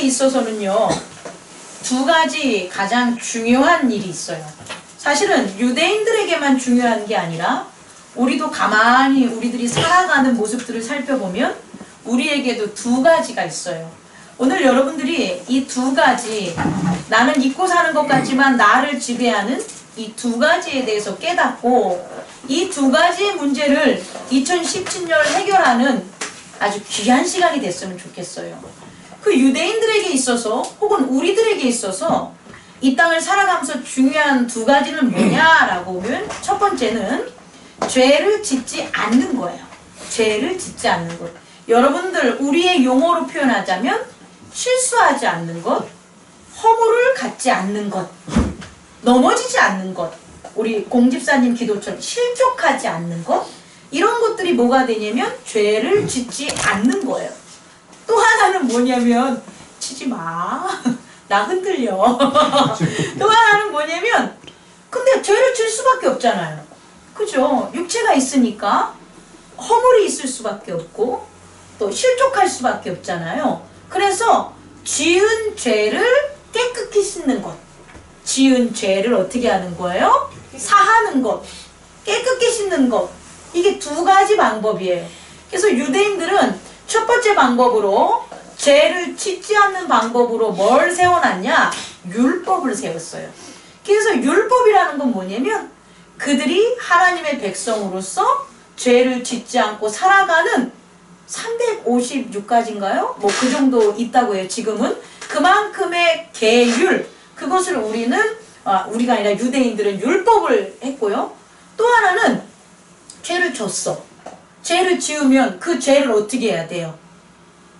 있어서는요, 두 가지 가장 중요한 일이 있어요. 사실은 유대인들에게만 중요한 게 아니라 우리도 가만히 우리들이 살아가는 모습들을 살펴보면 우리에게도 두 가지가 있어요. 오늘 여러분들이 이 두 가지, 나는 잊고 사는 것 같지만 나를 지배하는 이 두 가지에 대해서 깨닫고 이 두 가지 문제를 2017년 해결하는 아주 귀한 시간이 됐으면 좋겠어요. 그 유대인들에게 있어서 혹은 우리들에게 있어서 이 땅을 살아가면서 중요한 두 가지는 뭐냐라고 하면 첫 번째는 죄를 짓지 않는 거예요. 죄를 짓지 않는 것. 여러분들 우리의 용어로 표현하자면 실수하지 않는 것, 허물을 갖지 않는 것, 넘어지지 않는 것, 우리 공집사님 기도처럼 실족하지 않는 것, 이런 것들이 뭐가 되냐면 죄를 짓지 않는 거예요. 또 하나는 뭐냐면 치지 마. 나 흔들려. 또 하나는 뭐냐면 근데 죄를 질 수밖에 없잖아요. 그죠? 육체가 있으니까 허물이 있을 수밖에 없고 또 실족할 수밖에 없잖아요. 그래서 지은 죄를 깨끗이 씻는 것. 지은 죄를 어떻게 하는 거예요? 사하는 것. 깨끗이 씻는 것. 이게 두 가지 방법이에요. 그래서 유대인들은 첫 번째 방법으로 죄를 짓지 않는 방법으로 뭘 세워놨냐? 율법을 세웠어요. 그래서 율법이라는 건 뭐냐면 그들이 하나님의 백성으로서 죄를 짓지 않고 살아가는 356가지인가요? 뭐 그 정도 있다고 해요. 지금은 그만큼의 계율, 그것을 우리가 아니라 유대인들은 율법을 했고요. 또 하나는 죄를 졌어. 죄를 지으면 그 죄를 어떻게 해야 돼요?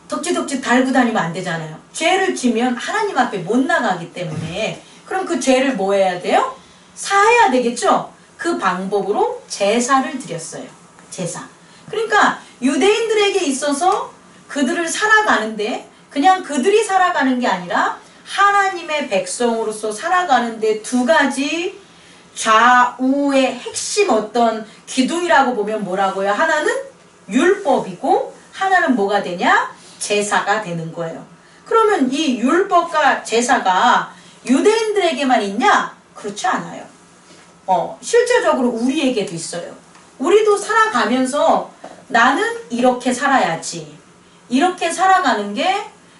덕지덕지 달고 다니면 안 되잖아요. 죄를 지면 하나님 앞에 못 나가기 때문에 그럼 그 죄를 뭐 해야 돼요? 사해야 되겠죠? 그 방법으로 제사를 드렸어요. 제사. 그러니까 유대인들에게 있어서 그들을 살아가는데 그냥 그들이 살아가는 게 아니라 하나님의 백성으로서 살아가는데 두 가지 좌우의 핵심 어떤 기둥이라고 보면 뭐라고요? 하나는 율법이고 하나는 뭐가 되냐? 제사가 되는 거예요. 그러면 이 율법과 제사가 유대인들에게만 있냐? 그렇지 않아요. 실제적으로 우리에게도 있어요. 우리도 살아가면서 나는 이렇게 살아야지. 이렇게 살아가는 게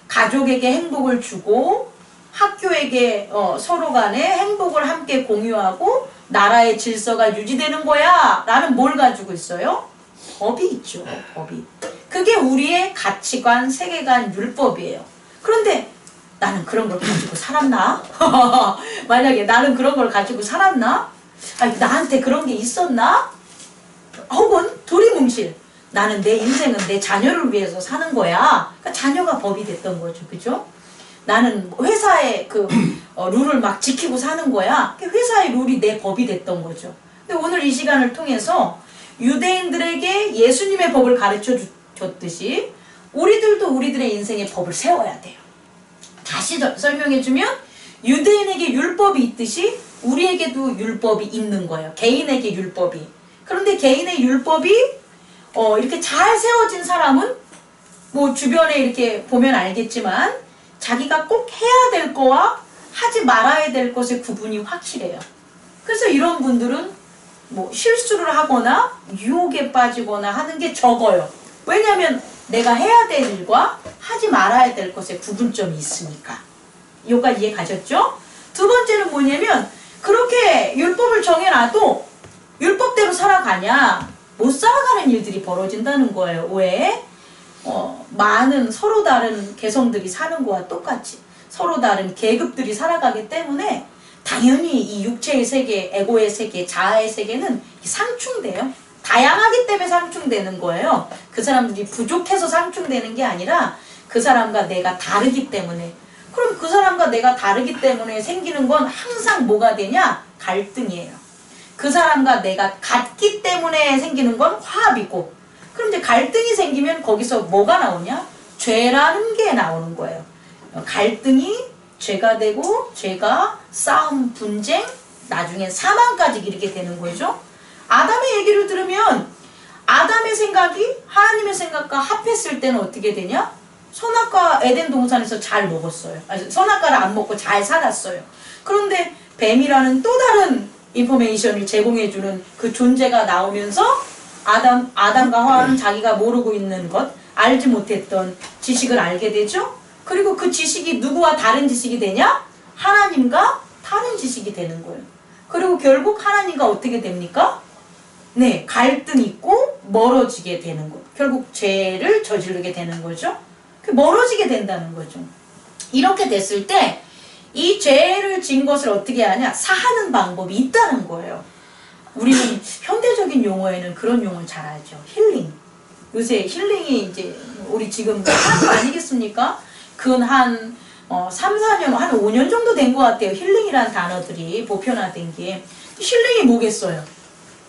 가족에게 행복을 주고 학교에게 서로 간에 행복을 함께 공유하고 나라의 질서가 유지되는 거야 라는 뭘 가지고 있어요? 법이 있죠. 법이. 그게 우리의 가치관, 세계관, 율법이에요. 그런데 나는 그런 걸 가지고 살았나? 만약에 나는 그런 걸 가지고 살았나? 아니, 나한테 그런 게 있었나? 혹은 두리뭉실. 나는 내 인생은 내 자녀를 위해서 사는 거야. 그러니까 자녀가 법이 됐던 거죠. 그죠? 나는 회사의 룰을 막 지키고 사는 거야. 회사의 룰이 내 법이 됐던 거죠. 근데 오늘 이 시간을 통해서 유대인들에게 예수님의 법을 가르쳐 줬듯이 우리들도 우리들의 인생의 법을 세워야 돼요. 다시 설명해주면 유대인에게 율법이 있듯이 우리에게도 율법이 있는 거예요. 개인에게 율법이. 그런데 개인의 율법이 이렇게 잘 세워진 사람은 뭐 주변에 이렇게 보면 알겠지만 자기가 꼭 해야 될 거와 하지 말아야 될 것의 구분이 확실해요. 그래서 이런 분들은 뭐 실수를 하거나 유혹에 빠지거나 하는 게 적어요. 왜냐하면 내가 해야 될 일과 하지 말아야 될 것의 구분점이 있으니까. 여기까지 이해 가셨죠? 두 번째는 뭐냐면 그렇게 율법을 정해놔도 율법대로 살아가냐 못 살아가는 일들이 벌어진다는 거예요. 왜? 많은 서로 다른 개성들이 사는 거와 똑같이 서로 다른 계급들이 살아가기 때문에 당연히 이 육체의 세계, 에고의 세계, 자아의 세계는 상충돼요. 다양하기 때문에 상충되는 거예요. 그 사람들이 부족해서 상충되는 게 아니라 그 사람과 내가 다르기 때문에. 그럼 그 사람과 내가 다르기 때문에 생기는 건 항상 뭐가 되냐? 갈등이에요. 그 사람과 내가 같기 때문에 생기는 건 화합이고, 그럼 이제 갈등이 생기면 거기서 뭐가 나오냐? 죄라는 게 나오는 거예요. 갈등이 죄가 되고, 죄가 싸움, 분쟁, 나중에 사망까지 이르게 되는 거죠. 아담의 얘기를 들으면 아담의 생각이 하나님의 생각과 합했을 때는 어떻게 되냐? 선악과 에덴 동산에서 잘 먹었어요. 아니, 선악과를 안 먹고 잘 살았어요. 그런데 뱀이라는 또 다른 인포메이션을 제공해주는 그 존재가 나오면서 아담과 하와는 자기가 모르고 있는 것, 알지 못했던 지식을 알게 되죠. 그리고 그 지식이 누구와 다른 지식이 되냐? 하나님과 다른 지식이 되는 거예요. 그리고 결국 하나님과 어떻게 됩니까? 네, 갈등 있고 멀어지게 되는 것. 결국 죄를 저지르게 되는 거죠. 멀어지게 된다는 거죠. 이렇게 됐을 때 이 죄를 진 것을 어떻게 하냐? 사하는 방법이 있다는 거예요. 우리는 현대적인 용어에는 그런 용어를 잘 알죠. 힐링. 요새 힐링이 이제 우리 지금 하는 거 아니겠습니까? 근 한 3, 4년, 한 5년 정도 된 것 같아요. 힐링이라는 단어들이 보편화된 게. 힐링이 뭐겠어요?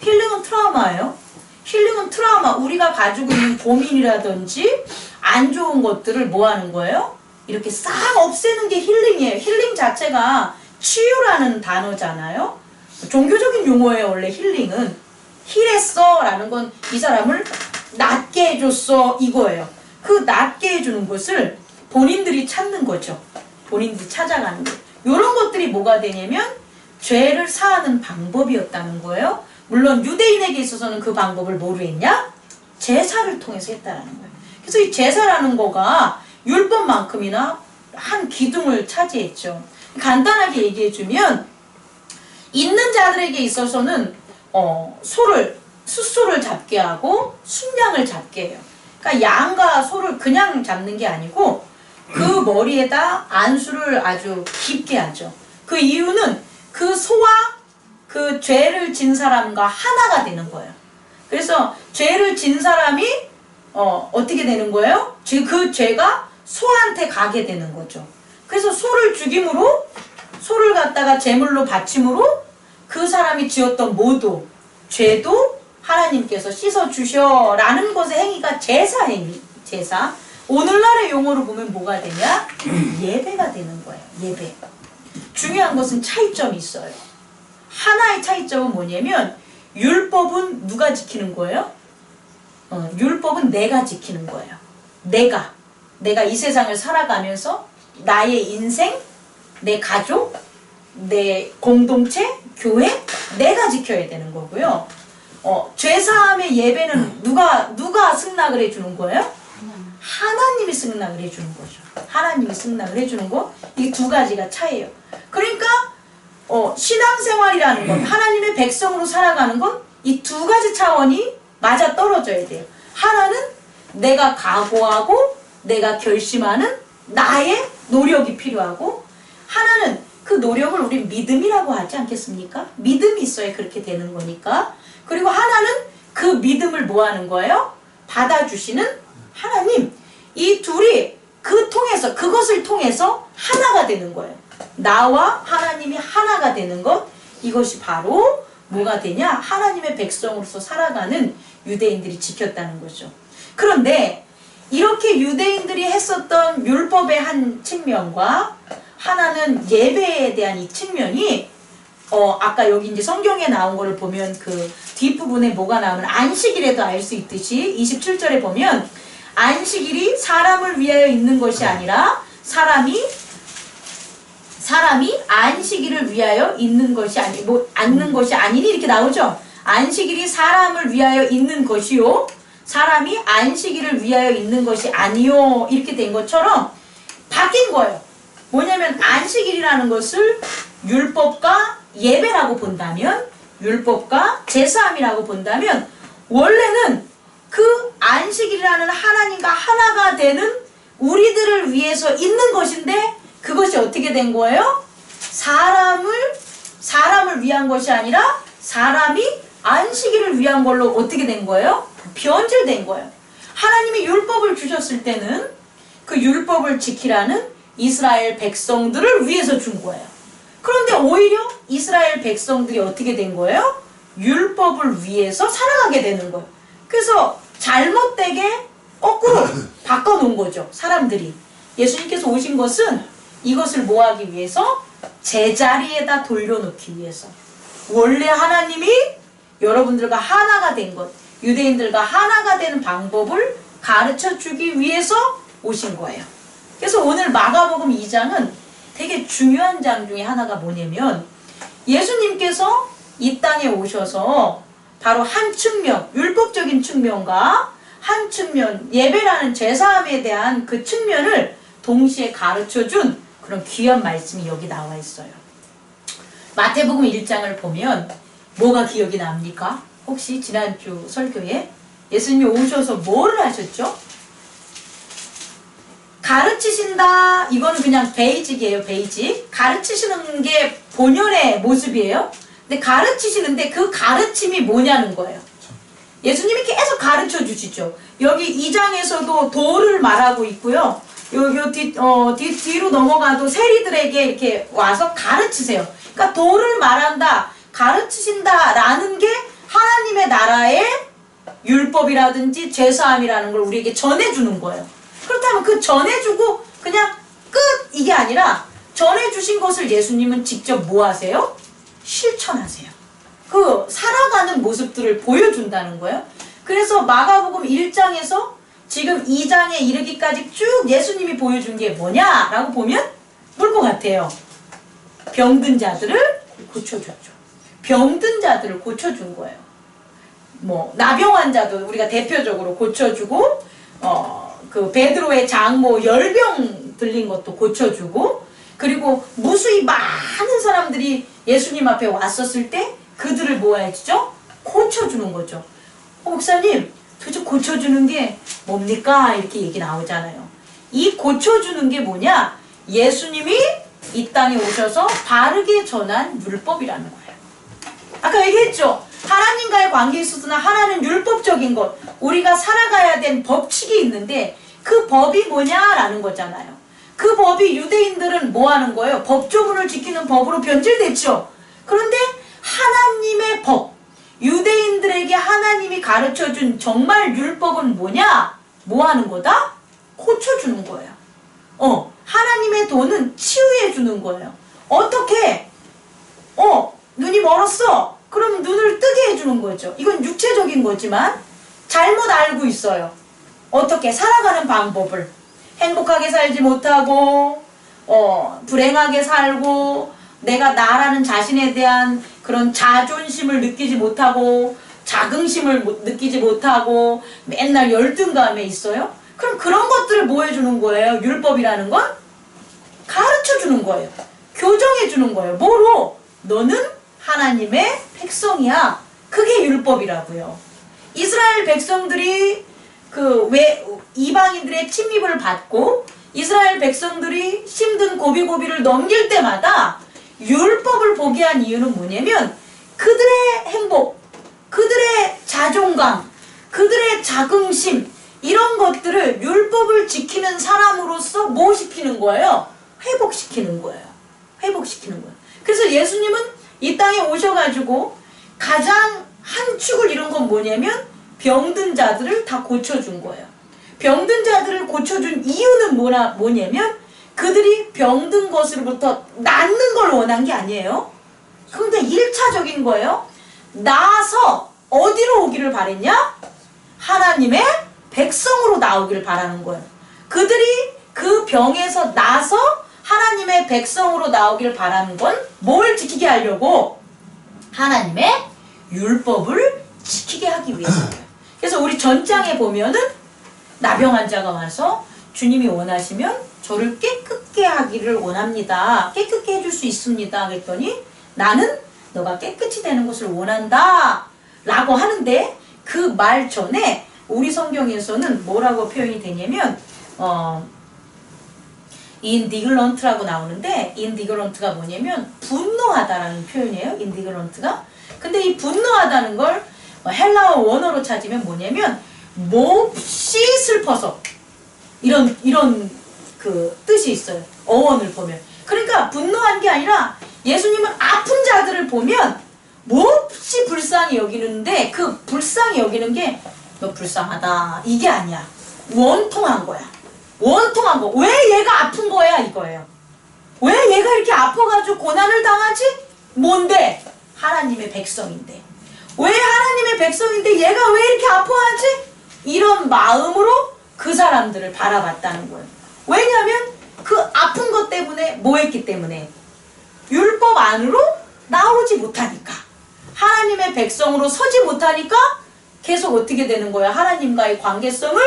힐링은 트라우마예요. 힐링은 트라우마. 우리가 가지고 있는 고민이라든지 안 좋은 것들을 뭐 하는 거예요? 이렇게 싹 없애는 게 힐링이에요. 힐링 자체가 치유라는 단어잖아요. 종교적인 용어예요. 원래 힐링은. 힐했어 라는 건 이 사람을 낫게 해줬어 이거예요. 그 낫게 해주는 것을 본인들이 찾는 거죠. 본인들이 찾아가는 거. 이런 것들이 뭐가 되냐면 죄를 사하는 방법이었다는 거예요. 물론 유대인에게 있어서는 그 방법을 뭐로 했냐? 제사를 통해서 했다는 거예요. 그래서 이 제사라는 거가 율법만큼이나 한 기둥을 차지했죠. 간단하게 얘기해주면 있는 자들에게 있어서는 숫소를 잡게 하고 순양을 잡게 해요. 그러니까 양과 소를 그냥 잡는 게 아니고 그 머리에다 안수를 아주 깊게 하죠. 그 이유는 그 소와 그 죄를 진 사람과 하나가 되는 거예요. 그래서 죄를 진 사람이 어떻게 되는 거예요? 그 죄가 소한테 가게 되는 거죠. 그래서 소를 죽임으로 소를 갖다가 제물로 바침으로 그 사람이 지었던 모두 죄도 하나님께서 씻어주셔 라는 것의 행위가 제사 행위. 제사. 오늘날의 용어로 보면 뭐가 되냐? 예배가 되는 거예요. 예배. 중요한 것은 차이점이 있어요. 하나의 차이점은 뭐냐면 율법은 누가 지키는 거예요? 율법은 내가 지키는 거예요. 내가 이 세상을 살아가면서 나의 인생, 내 가족, 내 공동체, 교회, 내가 지켜야 되는 거고요. 죄사함의 예배는 누가 승낙을 해주는 거예요? 하나님이 승낙을 해주는 거죠. 하나님이 승낙을 해주는 거. 이 두 가지가 차이예요. 그러니까 신앙생활이라는 건 하나님의 백성으로 살아가는 건 이 두 가지 차원이 맞아 떨어져야 돼요. 하나는 내가 각오하고 내가 결심하는 나의 노력이 필요하고 하나는 그 노력을 우리 믿음이라고 하지 않겠습니까? 믿음이 있어야 그렇게 되는 거니까. 그리고 하나는 그 믿음을 뭐 하는 거예요? 받아주시는 하나님. 이 둘이 그것을 통해서 하나가 되는 거예요. 나와 하나님이 하나가 되는 것. 이것이 바로 뭐가 되냐? 하나님의 백성으로서 살아가는 유대인들이 지켰다는 거죠. 그런데 이렇게 유대인들이 했었던 율법의 한 측면과 하나는 예배에 대한 이 측면이 아까 여기 이제 성경에 나온 거를 보면 그 뒷부분에 뭐가 나오면 안식일에도 알 수 있듯이 27절에 보면 안식일이 사람을 위하여 있는 것이 아니라 사람이 안식일을 위하여 있는 것이 앉는 것이 아니니 이렇게 나오죠. 안식일이 사람을 위하여 있는 것이요 사람이 안식일을 위하여 있는 것이 아니요 이렇게 된 것처럼 바뀐 거예요. 뭐냐면 안식일이라는 것을 율법과 예배라고 본다면 율법과 제사함이라고 본다면 원래는 그 안식일이라는 하나님과 하나가 되는 우리들을 위해서 있는 것인데 그것이 어떻게 된 거예요? 사람을 위한 것이 아니라 사람이 안식일을 위한 걸로 어떻게 된 거예요? 변질된 거예요. 하나님이 율법을 주셨을 때는 그 율법을 지키라는 이스라엘 백성들을 위해서 준 거예요. 그런데 오히려 이스라엘 백성들이 어떻게 된 거예요? 율법을 위해서 살아가게 되는 거예요. 그래서 잘못되게 거꾸로 바꿔놓은 거죠. 사람들이. 예수님께서 오신 것은 이것을 뭐하기 위해서? 제자리에다 돌려놓기 위해서. 원래 하나님이 여러분들과 하나가 된 것, 유대인들과 하나가 되는 방법을 가르쳐 주기 위해서 오신 거예요. 그래서 오늘 마가복음 2장은 되게 중요한 장 중에 하나가 뭐냐면 예수님께서 이 땅에 오셔서 바로 한 측면, 율법적인 측면과 한 측면, 예배라는 제사함에 대한 그 측면을 동시에 가르쳐준 그런 귀한 말씀이 여기 나와 있어요. 마태복음 1장을 보면 뭐가 기억이 납니까? 혹시 지난주 설교에 예수님이 오셔서 뭐를 하셨죠? 가르치신다. 이거는 그냥 베이직이에요. 베이직. 가르치시는 게 본연의 모습이에요. 근데 가르치시는데 그 가르침이 뭐냐는 거예요. 예수님이 계속 가르쳐 주시죠. 여기 2장에서도 도를 말하고 있고요. 뒤로 넘어가도 세리들에게 이렇게 와서 가르치세요. 그러니까 도를 말한다, 가르치신다 라는 게 하나님의 나라의 율법이라든지 제사함이라는 걸 우리에게 전해주는 거예요. 그렇다면 그 전해주고 그냥 끝 이게 아니라 전해주신 것을 예수님은 직접 뭐 하세요? 실천하세요. 그 살아가는 모습들을 보여준다는 거예요. 그래서 마가복음 1장에서 지금 2장에 이르기까지 쭉 예수님이 보여준 게 뭐냐라고 보면 뭘 것 같아요? 병든 자들을 고쳐줬죠. 병든 자들을 고쳐준 거예요. 뭐 나병 환자도 우리가 대표적으로 고쳐주고 그 베드로의 장모 열병 들린 것도 고쳐주고 그리고 무수히 많은 사람들이 예수님 앞에 왔었을 때 그들을 뭐 해주죠? 고쳐주는 거죠. 목사님 도대체 고쳐주는 게 뭡니까? 이렇게 얘기 나오잖아요. 이 고쳐주는 게 뭐냐? 예수님이 이 땅에 오셔서 바르게 전한 율법이라는 거예요. 아까 얘기했죠? 하나님과의 관계에 있어서는 하나는 율법적인 것, 우리가 살아가야 된 법칙이 있는데 그 법이 뭐냐라는 거잖아요. 그 법이 유대인들은 뭐 하는 거예요? 법조문을 지키는 법으로 변질됐죠. 그런데 하나님의 법, 유대인들에게 하나님이 가르쳐준 정말 율법은 뭐냐? 뭐 하는 거다? 고쳐주는 거예요. 하나님의 도는 치유해주는 거예요. 어떻게? 눈이 멀었어. 그럼 눈을 뜨게 해주는 거죠. 이건 육체적인 거지만 잘못 알고 있어요. 어떻게? 살아가는 방법을. 행복하게 살지 못하고 불행하게 살고 내가 나라는 자신에 대한 그런 자존심을 느끼지 못하고 자긍심을 느끼지 못하고 맨날 열등감에 있어요. 그럼 그런 것들을 뭐 해주는 거예요? 율법이라는 건 가르쳐주는 거예요. 교정해주는 거예요. 뭐로? 너는 하나님의 백성이야. 그게 율법이라고요. 이스라엘 백성들이 이방인들의 침입을 받고 이스라엘 백성들이 힘든 고비고비를 넘길 때마다 율법을 보게 한 이유는 뭐냐면 그들의 행복, 그들의 자존감, 그들의 자긍심 이런 것들을 율법을 지키는 사람으로서 뭐 시키는 거예요? 회복시키는 거예요. 회복시키는 거예요. 그래서 예수님은 이 땅에 오셔가지고 가장 한 축을 이룬 건 뭐냐면 병든 자들을 다 고쳐준 거예요. 병든 자들을 고쳐준 이유는 뭐냐면 그들이 병든 것으로부터 낫는 걸 원한 게 아니에요. 그런데 1차적인 거예요. 나아서 어디로 오기를 바랬냐? 하나님의 백성으로 나오기를 바라는 거예요. 그들이 그 병에서 나서 하나님의 백성으로 나오기를 바라는 건 뭘 지키게 하려고? 하나님의 율법을 지키게 하기 위해서예요. 그래서 우리 전장에 보면은 나병 환자가 와서 주님이 원하시면 저를 깨끗게 하기를 원합니다. 깨끗게 해줄 수 있습니다. 그랬더니 나는 너가 깨끗이 되는 것을 원한다 라고 하는데 그 말 전에 우리 성경에서는 뭐라고 표현이 되냐면 인디글런트라고 나오는데 인디글런트가 뭐냐면 분노하다라는 표현이에요. 인디글런트가. 근데 이 분노하다는 걸 헬라어 원어로 찾으면 뭐냐면 몹시 슬퍼서 이런 그 뜻이 있어요. 어원을 보면. 그러니까 분노한 게 아니라 예수님은 아픈 자들을 보면 몹시 불쌍히 여기는데 그 불쌍히 여기는 게 너 불쌍하다 이게 아니야. 원통한 거야. 원통한 거. 왜 얘가 아픈 거야 이거예요. 왜 얘가 이렇게 아파가지고 고난을 당하지? 뭔데? 하나님의 백성인데. 왜 하나님의 백성인데 얘가 왜 이렇게 아파하지? 이런 마음으로 그 사람들을 바라봤다는 거예요. 왜냐하면 그 아픈 것 때문에 뭐 했기 때문에 율법 안으로 나오지 못하니까 하나님의 백성으로 서지 못하니까 계속 어떻게 되는 거야? 하나님과의 관계성을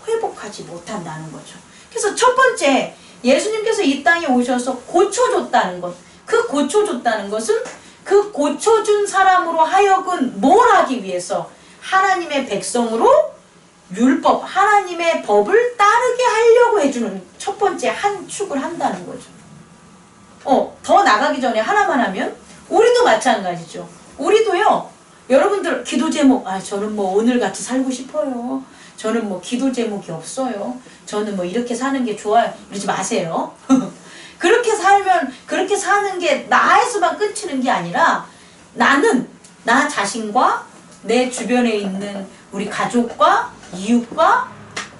회복하지 못한다는 거죠. 그래서 첫 번째 예수님께서 이 땅에 오셔서 고쳐줬다는 것. 그 고쳐줬다는 것은 그 고쳐준 사람으로 하여금 뭘 하기 위해서 하나님의 백성으로 율법, 하나님의 법을 따르게 하려고 해주는 첫 번째 한 축을 한다는 거죠. 더 나가기 전에 하나만 하면 우리도 마찬가지죠. 우리도요. 여러분들 기도 제목 저는 뭐 오늘같이 살고 싶어요. 저는 뭐 기도 제목이 없어요. 저는 뭐 이렇게 사는 게 좋아요. 이러지 마세요. 그렇게 살면 그렇게 사는 게 나에서만 끝이는 게 아니라 나는 나 자신과 내 주변에 있는 우리 가족과 이웃과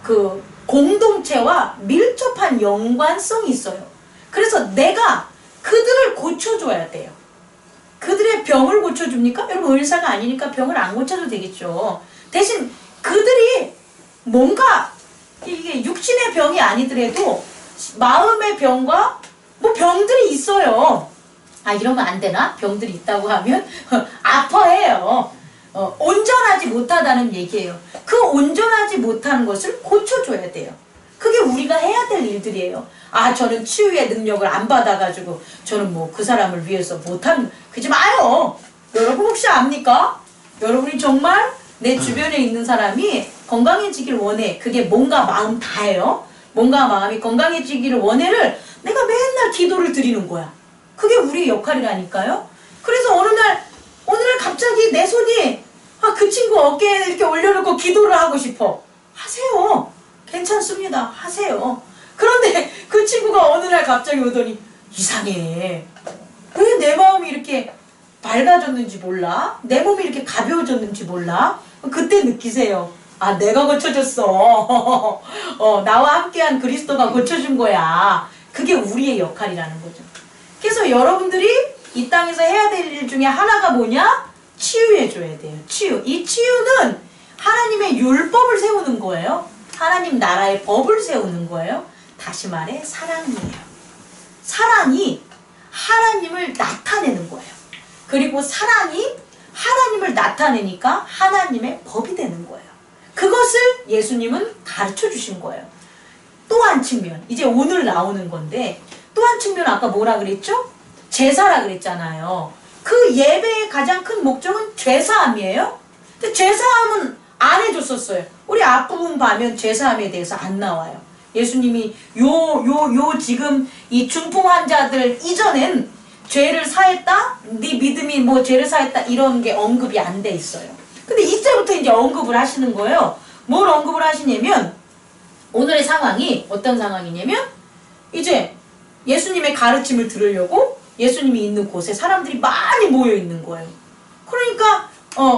그 공동체와 밀접한 연관성이 있어요. 그래서 내가 그들을 고쳐줘야 돼요. 그들의 병을 고쳐줍니까? 여러분 의사가 아니니까 병을 안 고쳐도 되겠죠. 대신 그들이 뭔가 이게 육신의 병이 아니더라도 마음의 병과 뭐 병들이 있어요. 이러면 안 되나? 병들이 있다고 하면 아파해요. 온전하지 못하다는 얘기예요. 그 온전하지 못한 것을 고쳐줘야 돼요. 그게 우리가 해야 될 일들이에요. 저는 치유의 능력을 안 받아가지고 저는 뭐 그 사람을 위해서 못한 그러지 마요. 여러분 혹시 압니까? 여러분이 정말 내 주변에 있는 사람이 건강해지길 원해. 그게 몸과 마음 다예요. 몸과 마음이 건강해지기를 원해를 내가 맨날 기도를 드리는 거야. 그게 우리의 역할이라니까요. 그래서 어느 날 갑자기 내 손이 그 친구 어깨에 이렇게 올려놓고 기도를 하고 싶어. 하세요. 괜찮습니다. 하세요. 그런데 그 친구가 어느 날 갑자기 오더니 이상해. 왜 내 마음이 이렇게 밝아졌는지 몰라? 내 몸이 이렇게 가벼워졌는지 몰라? 그때 느끼세요. 내가 고쳐줬어. 나와 함께한 그리스도가 고쳐준 거야. 그게 우리의 역할이라는 거죠. 그래서 여러분들이 이 땅에서 해야 될 일 중에 하나가 뭐냐? 치유해줘야 돼요. 치유. 이 치유는 하나님의 율법을 세우는 거예요. 하나님 나라의 법을 세우는 거예요. 다시 말해 사랑이에요. 사랑이 하나님을 나타내는 거예요. 그리고 사랑이 하나님을 나타내니까 하나님의 법이 되는 거예요. 그것을 예수님은 가르쳐 주신 거예요. 또 한 측면, 이제 오늘 나오는 건데 또 한 측면 아까 뭐라 그랬죠? 제사라 그랬잖아요. 그 예배의 가장 큰 목적은 죄사함이에요. 근데 죄사함은 안 해줬었어요. 우리 앞부분 보면 죄사함에 대해서 안 나와요. 예수님이 지금 이 중풍 환자들 이전엔 죄를 사했다? 네 믿음이 뭐 죄를 사했다? 이런 게 언급이 안 돼 있어요. 근데 이제부터 이제 언급을 하시는 거예요. 뭘 언급을 하시냐면 오늘의 상황이 어떤 상황이냐면 이제 예수님의 가르침을 들으려고 예수님이 있는 곳에 사람들이 많이 모여 있는 거예요. 그러니까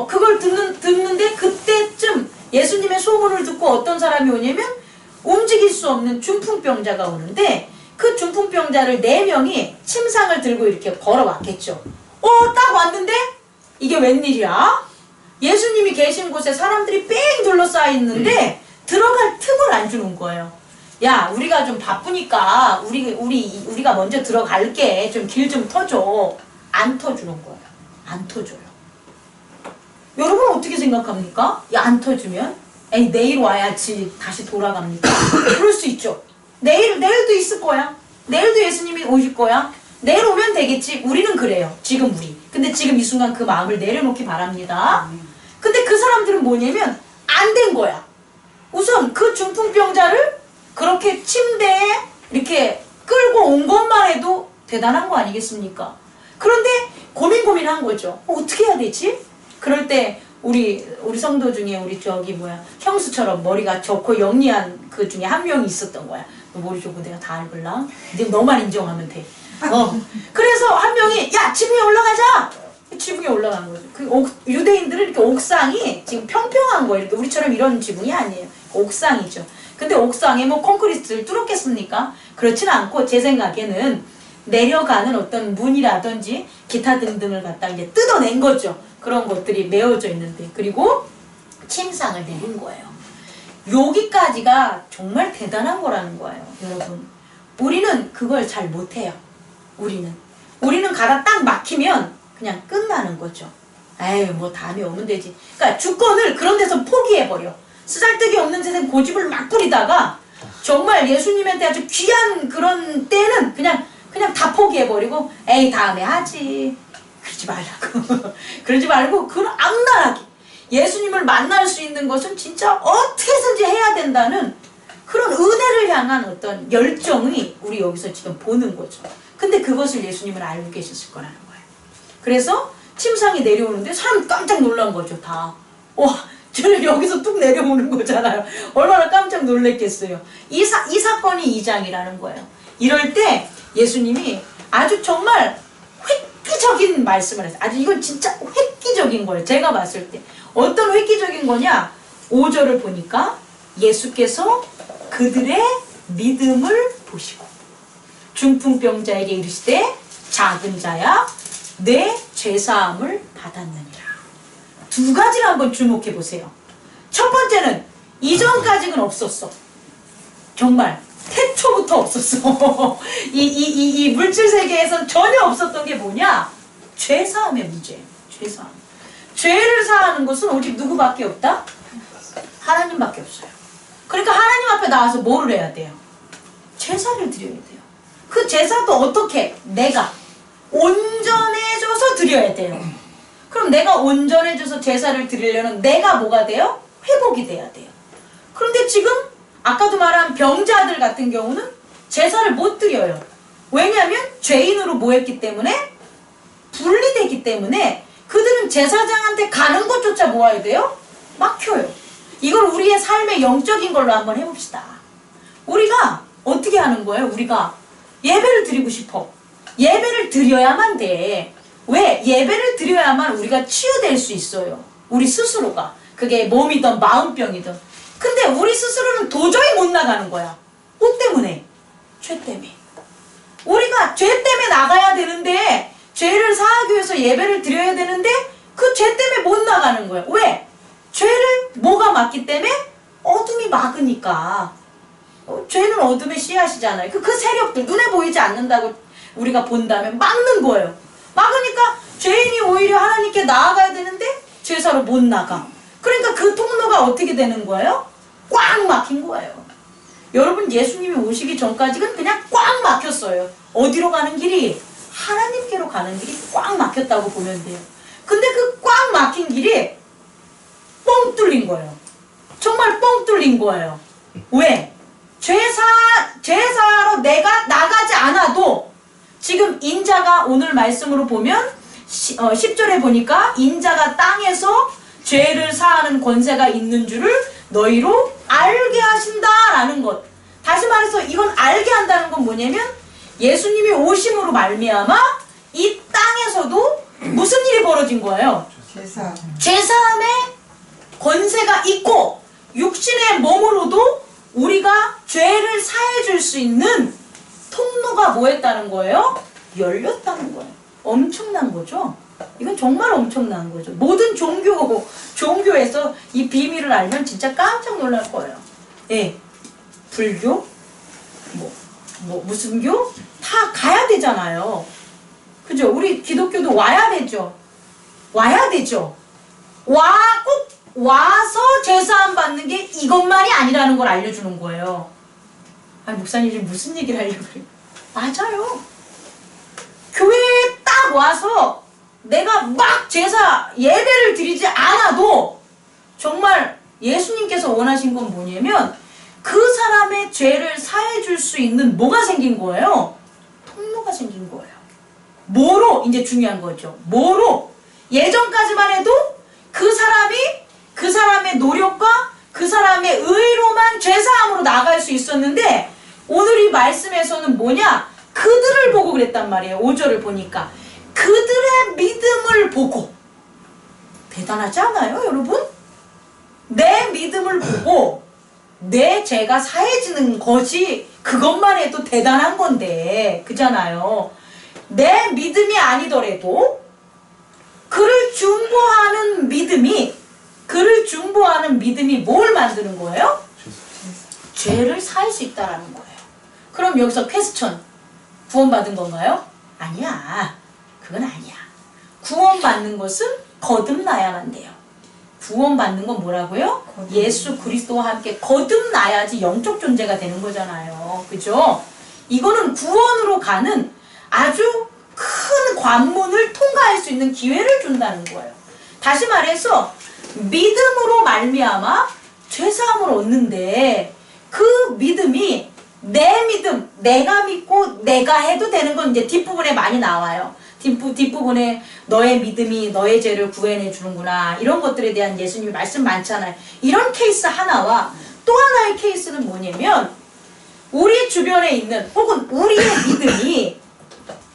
그걸 듣는데 그때쯤 예수님의 소문을 듣고 어떤 사람이 오냐면 움직일 수 없는 중풍병자가 오는데 그 중풍병자를 4명이 침상을 들고 이렇게 걸어왔겠죠. 딱 왔는데 이게 웬일이야? 예수님이 계신 곳에 사람들이 뺑 둘러싸여 있는데 들어갈 틈을 안 주는 거예요. 야, 우리가 좀 바쁘니까 우리가 먼저 들어갈게. 좀 길 좀 터줘. 안 터주는 거예요. 안 터줘요. 여러분 어떻게 생각합니까? 안 터주면? 내일 와야지 다시 돌아갑니까? 그럴 수 있죠. 내일도 있을 거야. 내일도 예수님이 오실 거야. 내일 오면 되겠지. 우리는 그래요. 지금 우리. 근데 지금 이 순간 그 마음을 내려놓기 바랍니다. 근데 그 사람들은 뭐냐면 안 된 거야. 우선 그 중풍병자를 그렇게 침대에 이렇게 끌고 온 것만 해도 대단한 거 아니겠습니까? 그런데 고민한 거죠. 어떻게 해야 되지? 그럴 때 우리 성도 중에 형수처럼 머리가 좋고 영리한 그 중에 한 명이 있었던 거야. 너 머리 좋고 내가 다 알걸랑? 네 너만 인정하면 돼. 그래서 한 명이 야 지붕에 올라가자. 지붕에 올라간 거죠. 유대인들은 이렇게 옥상이 지금 평평한 거예요. 이렇게 우리처럼 이런 지붕이 아니에요. 옥상이죠. 근데 옥상에 뭐 콘크리트를 뚫었겠습니까? 그렇진 않고 제 생각에는 내려가는 어떤 문이라든지 기타 등등을 갖다 이제 뜯어낸 거죠. 그런 것들이 메어져 있는데 그리고 침상을 내린 거예요. 여기까지가 정말 대단한 거라는 거예요, 여러분. 우리는 그걸 잘 못해요. 우리는 가다 딱 막히면 그냥 끝나는 거죠. 에이, 뭐 다음에 오면 되지. 그러니까 주권을 그런 데서 포기해버려. 쓰잘데기 없는 데서 고집을 막 부리다가 정말 예수님한테 아주 귀한 그런 때는 그냥 다 포기해버리고, 에이, 다음에 하지. 그러지 말라고. 그러지 말고 그런 악랄하게 예수님을 만날 수 있는 것은 진짜 어떻게든지 해야 된다는 그런 은혜를 향한 어떤 열정이 우리 여기서 지금 보는 거죠. 근데 그것을 예수님은 알고 계셨을 거라는 거예요. 그래서 침상이 내려오는데 사람 깜짝 놀란 거죠, 다. 와, 저는 여기서 뚝 내려오는 거잖아요. 얼마나 깜짝 놀랐겠어요. 이 사건이 2장이라는 거예요. 이럴 때 예수님이 아주 정말 획기적인 말씀을 했어요. 아주 이건 진짜 획기적인 거예요. 제가 봤을 때. 어떤 획기적인 거냐? 5절을 보니까 예수께서 그들의 믿음을 보시고 중풍병자에게 이르시되 작은 자야 내 죄사함을 받았느니라. 두 가지를 한번 주목해 보세요. 첫 번째는 이전까지는 없었어. 정말 태초부터 없었어. 이 물질 세계에선 전혀 없었던 게 뭐냐? 죄사함의 문제예요. 죄사함. 죄를 사하는 것은 오직 누구밖에 없다? 하나님밖에 없어요. 그러니까 하나님 앞에 나와서 뭐를 해야 돼요? 제사를 드려야 돼요. 그 제사도 어떻게? 내가 온전해져서 드려야 돼요. 그럼 내가 온전해져서 제사를 드리려면 내가 뭐가 돼요? 회복이 돼야 돼요. 그런데 지금 아까도 말한 병자들 같은 경우는 제사를 못 드려요. 왜냐하면 죄인으로 모였기 때문에, 분리되기 때문에 그들은 제사장한테 가는 것조차 뭐 해야 돼요? 막혀요. 이걸 우리의 삶의 영적인 걸로 한번 해봅시다. 우리가 어떻게 하는 거예요? 우리가 예배를 드리고 싶어. 예배를 드려야만 돼. 왜? 예배를 드려야만 우리가 치유될 수 있어요. 우리 스스로가. 그게 몸이든 마음병이든. 근데 우리 스스로는 도저히 못 나가는 거야. 뭐 때문에? 죄 때문에. 우리가 죄 때문에 나가야 되는데, 죄를 사하기 위해서 예배를 드려야 되는데 그 죄 때문에 못 나가는 거야. 왜? 죄를 뭐가 막기 때문에? 어둠이 막으니까. 죄는 어둠의 씨앗이잖아요. 그 세력들 눈에 보이지 않는다고 우리가 본다면 막는 거예요. 막으니까 죄인이 오히려 하나님께 나아가야 되는데 제사로 못 나가. 그러니까 그 통로가 어떻게 되는 거예요? 꽉 막힌 거예요. 여러분, 예수님이 오시기 전까지는 그냥 꽉 막혔어요. 어디로 가는 길이? 하나님께로 가는 길이 꽉 막혔다고 보면 돼요. 근데 그 꽉 막힌 길이 뻥 뚫린 거예요. 정말 뻥 뚫린 거예요. 왜? 죄사로 내가 나가지 않아도 지금 인자가 오늘 말씀으로 보면 10절에 보니까 인자가 땅에서 죄를 사하는 권세가 있는 줄을 너희로 알게 하신다라는 것. 다시 말해서 이건 알게 한다는 건 뭐냐면 예수님이 오심으로 말미암아 이 땅에서도 무슨 일이 벌어진 거예요? 죄사함의 권세가 있고 육신의 몸으로도 우리가 죄를 사해 줄 수 있는 통로가 뭐였다는 거예요? 열렸다는 거예요. 엄청난 거죠? 이건 정말 엄청난 거죠. 모든 종교에서 이 비밀을 알면 진짜 깜짝 놀랄 거예요. 예. 불교? 무슨 교? 다 가야 되잖아요. 그죠? 우리 기독교도 와야 되죠. 와야 되죠. 꼭 와서 제사함 받는 게 이것만이 아니라는 걸 알려주는 거예요. 아니, 목사님 지금 무슨 얘기를 하려고 그래요? 맞아요. 교회에 딱 와서 내가 막 제사 예배를 드리지 않아도 정말 예수님께서 원하신 건 뭐냐면 그 사람의 죄를 사해 줄 수 있는 뭐가 생긴 거예요? 통로가 생긴 거예요. 뭐로? 이제 중요한 거죠. 뭐로? 예전까지만 해도 그 사람의 노력과 그 사람의 의로만 죄사함으로 나갈 수 있었는데 오늘 이 말씀에서는 뭐냐? 그들을 보고 그랬단 말이에요. 5절을 보니까 그들의 믿음을 보고. 대단하지 않아요, 여러분? 내 믿음을 보고 내 죄가 사해지는 것이 그것만 해도 대단한 건데, 그잖아요. 내 믿음이 아니더라도 그를 중보하는 믿음이 뭘 만드는 거예요? 죄를 사할 수 있다라는 거예요. 그럼 여기서 퀘스천, 구원받은 건가요? 아니야. 그건 아니야. 구원받는 것은 거듭나야만 돼요. 구원받는 건 뭐라고요? 예수 그리스도와 함께 거듭나야지 영적 존재가 되는 거잖아요. 그죠? 이거는 구원으로 가는 아주 큰 관문을 통과할 수 있는 기회를 준다는 거예요. 다시 말해서 믿음으로 말미암아 죄사함을 얻는데 그 믿음이 내 믿음, 내가 믿고 내가 해도 되는 건 이제 뒷부분에 많이 나와요. 뒷부분에 너의 믿음이 너의 죄를 구해내 주는구나. 이런 것들에 대한 예수님이 말씀 많잖아요. 이런 케이스 하나와 또 하나의 케이스는 뭐냐면 우리 주변에 있는 혹은 우리의 믿음이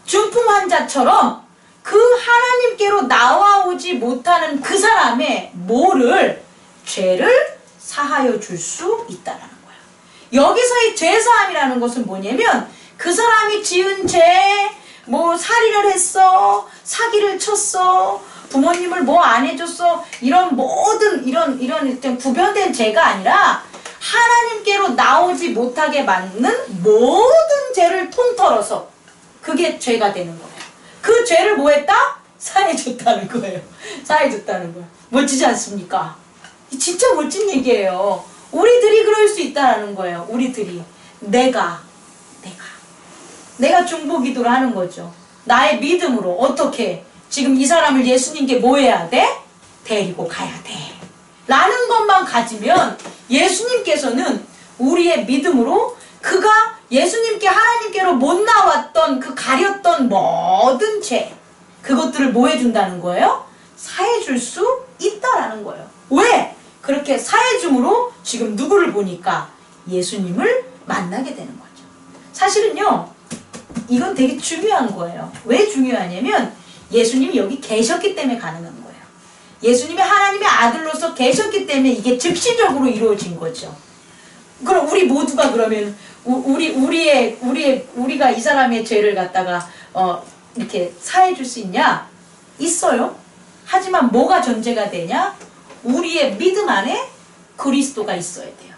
중풍 환자처럼 그 하나님께로 나와오지 못하는 그 사람의 뭐를 죄를 사하여 줄 수 있다라는 거예요. 여기서의 죄사함이라는 것은 뭐냐면 그 사람이 지은 죄, 뭐 살인을 했어, 사기를 쳤어, 부모님을 뭐 안 해줬어, 이런 모든 이런 구별된 죄가 아니라 하나님께로 나오지 못하게 만드는 모든 죄를 통틀어서 그게 죄가 되는 거예요. 그 죄를 뭐 했다? 사해줬다는 거예요. 사해줬다는 거예요. 멋지지 않습니까? 진짜 멋진 얘기예요. 우리들이 그럴 수 있다는 거예요. 우리들이. 내가 중보기도를 하는 거죠. 나의 믿음으로 어떻게 지금 이 사람을 예수님께 뭐 해야 돼? 데리고 가야 돼. 라는 것만 가지면 예수님께서는 우리의 믿음으로 그가 예수님께 하나님께로 못 나왔던 그 가렸던 모든 죄 그것들을 뭐 해준다는 거예요? 사해줄 수 있다라는 거예요. 왜? 그렇게 사해줌으로 지금 누구를 보니까 예수님을 만나게 되는 거죠. 사실은요 이건 되게 중요한 거예요. 왜 중요하냐면 예수님이 여기 계셨기 때문에 가능한 거예요. 예수님이 하나님의 아들로서 계셨기 때문에 이게 즉시적으로 이루어진 거죠. 그럼 우리 모두가 그러면 우리가 이 사람의 죄를 갖다가 이렇게 사해줄 수 있냐? 있어요. 하지만 뭐가 전제가 되냐? 우리의 믿음 안에 그리스도가 있어야 돼요.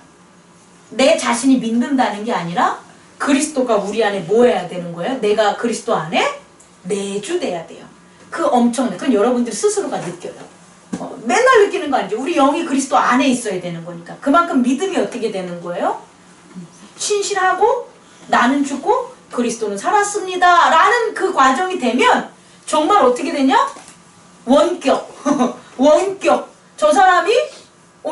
내 자신이 믿는다는 게 아니라 그리스도가 우리 안에 뭐 해야 되는 거예요? 내가 그리스도 안에 내주돼야 돼요. 그 엄청난, 그건 여러분들 스스로가 느껴요. 맨날 느끼는 거 아니죠. 우리 영이 그리스도 안에 있어야 되는 거니까. 그만큼 믿음이 어떻게 되는 거예요? 신실하고 나는 죽고 그리스도는 살았습니다. 라는 그 과정이 되면 정말 어떻게 되냐? 원격. 원격. 저 사람이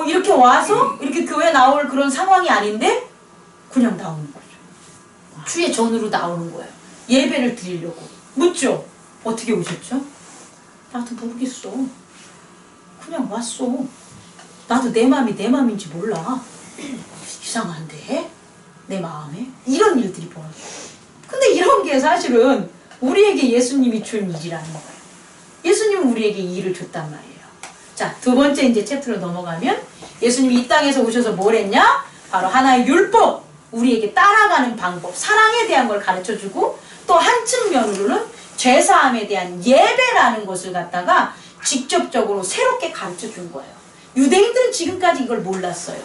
이렇게 와서 이렇게 교회 나올 그런 상황이 아닌데 그냥 나오는 거죠. 주의 전으로 나오는 거예요. 예배를 드리려고. 묻죠? 어떻게 오셨죠? 나도 모르겠어. 그냥 왔어. 나도 내 마음이 내 마음인지 몰라. 이상한데? 내 마음에? 이런 일들이 벌어져요. 근데 이런 게 사실은 우리에게 예수님이 준 일이라는 거예요. 예수님은 우리에게 이 일을 줬단 말이에요. 자, 두 번째 이제 챕터로 넘어가면 예수님이 이 땅에서 오셔서 뭘 했냐? 바로 하나의 율법, 우리에게 따라가는 방법, 사랑에 대한 걸 가르쳐주고 또 한 측면으로는 죄사함에 대한 예배라는 것을 갖다가 직접적으로 새롭게 가르쳐준 거예요. 유대인들은 지금까지 이걸 몰랐어요.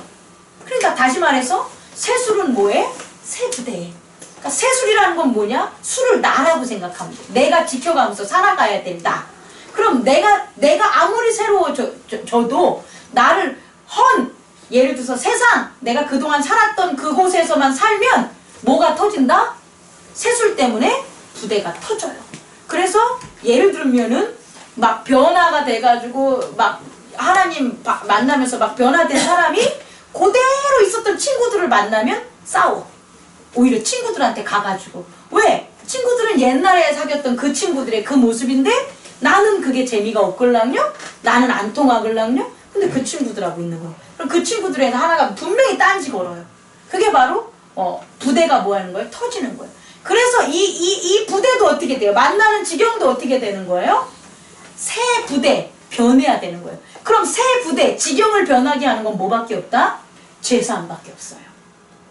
그러니까 다시 말해서 세술은 뭐해? 세부대. 그러니까 세술이라는 건 뭐냐? 술을 나라고 생각하면 돼. 내가 지켜가면서 살아가야 된다. 그럼 내가 아무리 새로워져도 나를 예를 들어서 세상, 내가 그동안 살았던 그곳에서만 살면 뭐가 터진다? 세술 때문에 부대가 터져요. 그래서 예를 들면은 막 변화가 돼가지고 막 하나님 만나면서 막 변화된 사람이 그대로 있었던 친구들을 만나면 싸워. 오히려 친구들한테 가가지고. 왜? 친구들은 옛날에 사귀었던 그 친구들의 그 모습인데 나는 그게 재미가 없걸랑요? 나는 안 통하걸랑요? 근데 그 친구들하고 있는 거예요. 그럼 그 친구들에서 하나가 분명히 딴지 걸어요. 그게 바로 부대가 뭐 하는 거예요? 터지는 거예요. 그래서 이 부대도 어떻게 돼요? 만나는 지경도 어떻게 되는 거예요? 새 부대 변해야 되는 거예요. 그럼 새 부대 지경을 변하게 하는 건 뭐밖에 없다? 죄사함밖에 없어요.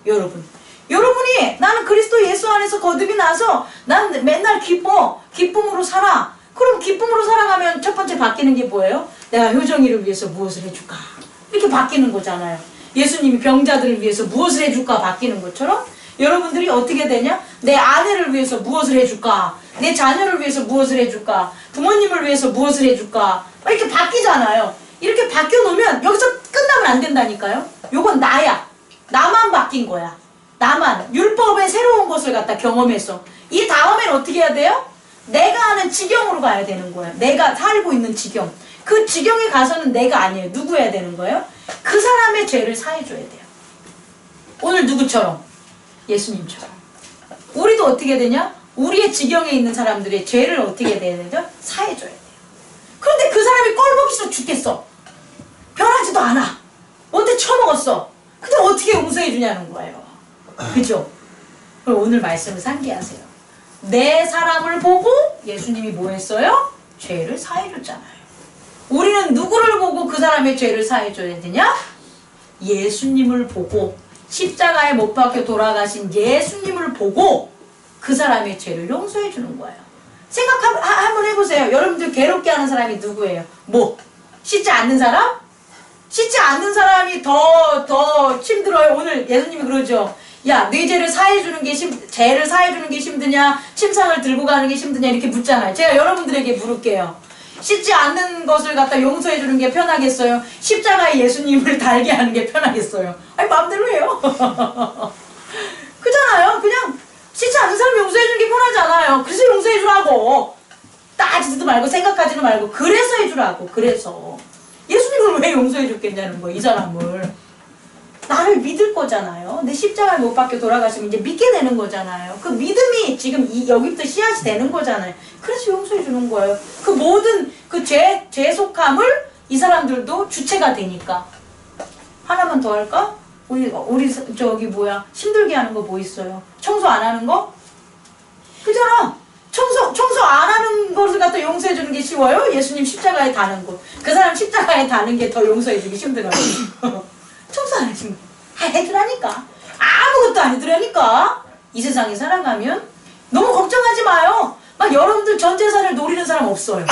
여러분이 나는 그리스도 예수 안에서 거듭이 나서 난 맨날 기쁨으로 살아. 그럼 기쁨으로 살아가면 첫 번째 바뀌는 게 뭐예요? 내가 효정이를 위해서 무엇을 해줄까? 이렇게 바뀌는 거잖아요. 예수님이 병자들을 위해서 무엇을 해줄까 바뀌는 것처럼 여러분들이 어떻게 되냐? 내 아내를 위해서 무엇을 해줄까? 내 자녀를 위해서 무엇을 해줄까? 부모님을 위해서 무엇을 해줄까? 이렇게 바뀌잖아요. 이렇게 바뀌어 놓으면 여기서 끝나면 안 된다니까요. 요건 나야. 나만 바뀐 거야. 나만. 율법의 새로운 것을 갖다 경험해서. 이 다음엔 어떻게 해야 돼요? 내가 하는 지경으로 가야 되는 거예요. 내가 살고 있는 지경. 그 지경에 가서는 내가 아니에요. 누구 해야 되는 거예요? 그 사람의 죄를 사해줘야 돼요. 오늘 누구처럼? 예수님처럼. 우리도 어떻게 되냐? 우리의 지경에 있는 사람들의 죄를 어떻게 해야 되죠? 사해줘야 돼요. 그런데 그 사람이 꼴보기 싫어 죽겠어. 변하지도 않아. 뭔데 처먹었어. 근데 어떻게 용서해 주냐는 거예요. 그죠? 그럼 오늘 말씀을 상기하세요. 내 사람을 보고 예수님이 뭐 했어요? 죄를 사해줬잖아요. 우리는 누구를 보고 그 사람의 죄를 사해줘야 되냐? 예수님을 보고 십자가에 못 박혀 돌아가신 예수님을 보고 그 사람의 죄를 용서해 주는 거예요. 한번 해보세요. 여러분들 괴롭게 하는 사람이 누구예요? 뭐? 씻지 않는 사람? 씻지 않는 사람이 더 힘들어요. 오늘 예수님이 그러죠. 야, 네 죄를 사해주는 게 죄를 사해주는 게 힘드냐? 침상을 들고 가는 게 힘드냐? 이렇게 묻잖아요. 제가 여러분들에게 물을게요. 씻지 않는 것을 갖다 용서해주는 게 편하겠어요? 십자가에 예수님을 달게 하는 게 편하겠어요? 아니, 마음대로 해요. 그잖아요. 그냥 씻지 않는 사람 용서해주는 게 편하잖아요. 그래서 용서해주라고. 따지지도 말고 생각하지도 말고 그래서 해주라고. 그래서 예수님을 왜 용서해줬겠냐는 거예요. 이 사람을. 나를 믿을 거잖아요. 내 십자가에 못 박혀 돌아가시면 이제 믿게 되는 거잖아요. 그 믿음이 지금 여기부터 씨앗이 되는 거잖아요. 그래서 용서해 주는 거예요. 그 모든 그 죄 속함을 이 사람들도 주체가 되니까. 하나만 더 할까? 우리 저기 뭐야 힘들게 하는 거 뭐 있어요? 청소 안 하는 거? 그잖아. 청소 안 하는 것을 갖다 용서해 주는 게 쉬워요? 예수님 십자가에 다는 거. 그 사람 십자가에 다는 게 더 용서해 주기 힘들어요. 청소 안 해주면 해주라니까. 아무것도 안 해주라니까. 이 세상에 살아가면 너무 걱정하지 마요. 막 여러분들 전 재산을 노리는 사람 없어요.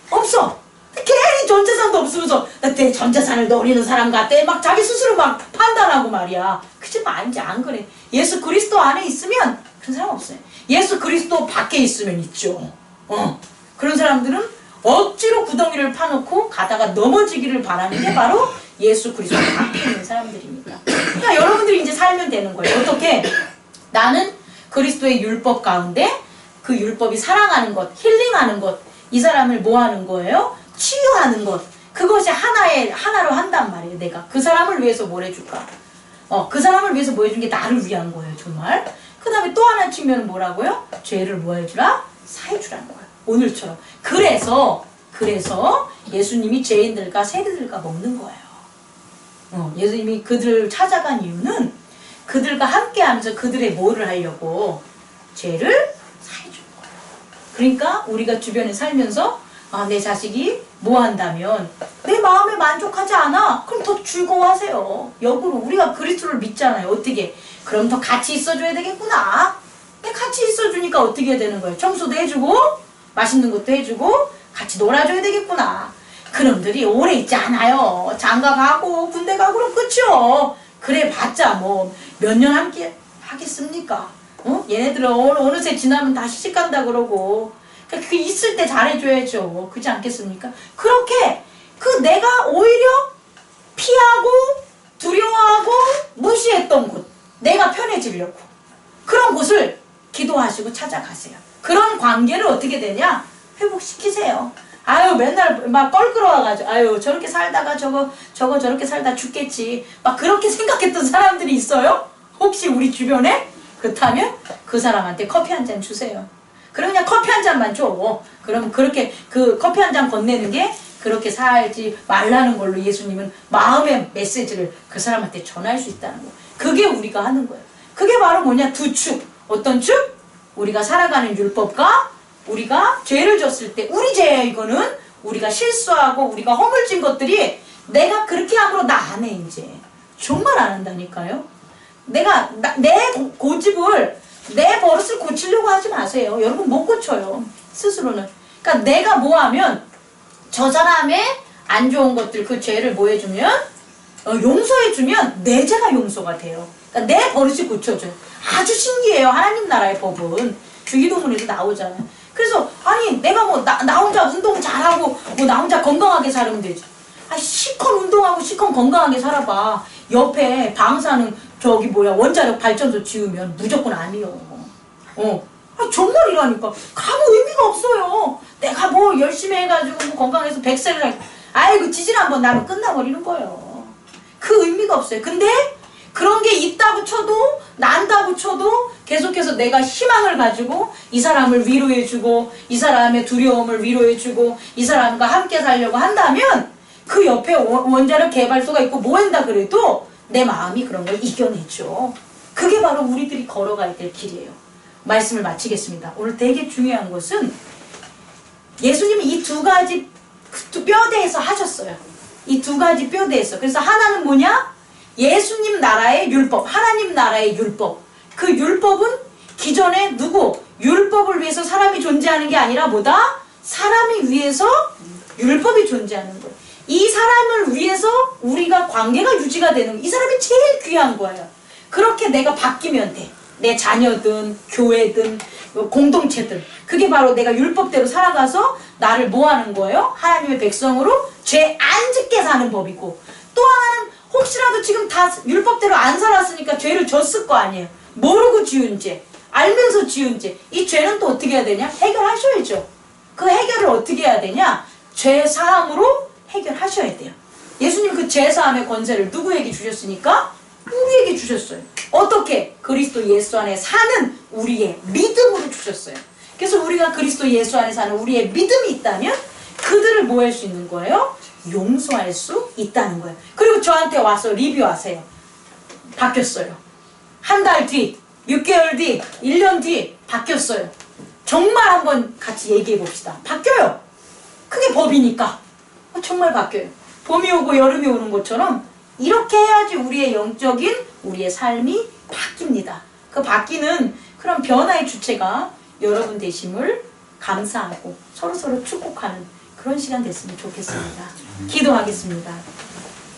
없어. 괜히 전 재산도 없으면서 나 내 전 재산을 노리는 사람 같아. 막 자기 스스로 막 판단하고 말이야. 그치만 아니지 안 그래. 예수 그리스도 안에 있으면 그런 사람 없어요. 예수 그리스도 밖에 있으면 있죠. 그런 사람들은 억지로 구덩이를 파놓고 가다가 넘어지기를 바라는 게 바로 예수 그리스도 밖에 있는 사람들입니다. 그러니까 여러분들이 이제 살면 되는 거예요. 어떻게? 나는 그리스도의 율법 가운데 그 율법이 사랑하는 것, 힐링하는 것, 이 사람을 뭐 하는 거예요? 치유하는 것. 그것이 하나로 한단 말이에요. 내가 그 사람을 위해서 뭘 해줄까? 그 사람을 위해서 뭐 해준 게 나를 위한 거예요. 정말. 그 다음에 또 하나 측면은 뭐라고요? 죄를 뭐 해주라? 사해주라는 거예요. 오늘처럼. 그래서 예수님이 죄인들과 세리들과 먹는 거예요. 예수님이 그들을 찾아간 이유는 그들과 함께 하면서 그들의 뭐를 하려고? 죄를 사해주는 거예요. 그러니까 우리가 주변에 살면서 내 자식이 뭐 한다면 내 마음에 만족하지 않아? 그럼 더 즐거워하세요. 역으로 우리가 그리스도를 믿잖아요. 어떻게? 그럼 더 같이 있어줘야 되겠구나. 같이 있어주니까 어떻게 되는 거예요? 청소도 해주고 맛있는 것도 해주고 같이 놀아줘야 되겠구나. 그놈들이 오래 있지 않아요. 장가 가고 군대 가고 그럼 끝이요. 그래 봤자 뭐 몇 년 함께 하겠습니까? 얘네들은 어느새 지나면 다 시집 간다 그러고. 그러니까 그 있을 때 잘해줘야죠. 그렇지 않겠습니까? 그렇게 내가 오히려 피하고 두려워하고 무시했던 곳, 내가 편해지려고 그런 곳을 기도하시고 찾아가세요. 그런 관계를 어떻게 되냐? 회복시키세요. 아유 맨날 막 껄끄러워가지고 아유 저렇게 살다가 저거 저렇게 살다 죽겠지 막 그렇게 생각했던 사람들이 있어요? 혹시 우리 주변에? 그렇다면 그 사람한테 커피 한 잔 주세요. 그럼 그냥 커피 한 잔만 줘. 그럼 그렇게 그 커피 한 잔 건네는 게 그렇게 살지 말라는 걸로 예수님은 마음의 메시지를 그 사람한테 전할 수 있다는 거예요. 그게 우리가 하는 거예요. 그게 바로 뭐냐? 두 축. 어떤 축? 우리가 살아가는 율법과 우리가 죄를 졌을 때 우리 죄예요. 이거는 우리가 실수하고 우리가 허물진 것들이 내가 그렇게 함으로 나 안 해 이제. 정말 안 한다니까요. 내가 내 고집을 내 버릇을 고치려고 하지 마세요. 여러분 못 고쳐요. 스스로는. 그러니까 내가 뭐 하면 저 사람의 안 좋은 것들 그 죄를 뭐 해주면 용서해주면 내 죄가 용서가 돼요. 그러니까 내 버릇이 고쳐져요. 아주 신기해요. 하나님 나라의 법은. 주기도문에도 나오잖아요. 그래서 아니 내가 뭐 나 혼자 운동 잘하고 뭐 나 혼자 건강하게 살면 되지. 아 시컨 운동하고 시컨 건강하게 살아봐. 옆에 방사능 저기 뭐야 원자력 발전소 지으면 무조건 아니요. 아, 정말이라니까. 가면 의미가 없어요. 내가 뭐 열심히 해가지고 뭐 건강해서 100세를 할 아이고 지질 한번 나면 끝나버리는 거예요. 그 의미가 없어요. 근데 그런 게 있다고 쳐도 난다고 쳐도 계속해서 내가 희망을 가지고 이 사람을 위로해주고 이 사람의 두려움을 위로해주고 이 사람과 함께 살려고 한다면 그 옆에 원자력 개발소가 있고 뭐 한다 그래도 내 마음이 그런 걸 이겨내죠. 그게 바로 우리들이 걸어가야 될 길이에요. 말씀을 마치겠습니다. 오늘 되게 중요한 것은 예수님이 이 두 가지 뼈대에서 하셨어요. 이 두 가지 뼈대에서. 그래서 하나는 뭐냐? 예수님 나라의 율법, 하나님 나라의 율법. 그 율법은 기존에 누구? 율법을 위해서 사람이 존재하는 게 아니라 뭐다? 사람이 위해서 율법이 존재하는 거예요. 이 사람을 위해서 우리가 관계가 유지가 되는 거예요. 이 사람이 제일 귀한 거예요. 그렇게 내가 바뀌면 돼. 내 자녀든 교회든 공동체든 그게 바로 내가 율법대로 살아가서 나를 뭐 하는 거예요? 하나님의 백성으로 죄 안 짓게 사는 법이고 또 하나는 혹시라도 지금 다 율법대로 안 살았으니까 죄를 졌을 거 아니에요. 모르고 지은 죄, 알면서 지은 죄. 이 죄는 또 어떻게 해야 되냐? 해결하셔야죠. 그 해결을 어떻게 해야 되냐? 죄 사함으로 해결하셔야 돼요. 예수님 그 죄 사함의 권세를 누구에게 주셨으니까? 우리에게 주셨어요. 어떻게? 그리스도 예수 안에 사는 우리의 믿음으로 주셨어요. 그래서 우리가 그리스도 예수 안에 사는 우리의 믿음이 있다면 그들을 뭐 할 수 있는 거예요? 용서할 수 있다는 거예요. 그리고 저한테 와서 리뷰하세요. 바뀌었어요. 한 달 뒤, 6개월 뒤, 1년 뒤 바뀌었어요. 정말 한번 같이 얘기해 봅시다. 바뀌어요. 그게 법이니까. 정말 바뀌어요. 봄이 오고 여름이 오는 것처럼 이렇게 해야지 우리의 영적인 우리의 삶이 바뀝니다. 그 바뀌는 그런 변화의 주체가 여러분 되심을 감사하고 서로서로 축복하는 그런 시간 됐으면 좋겠습니다. 기도하겠습니다.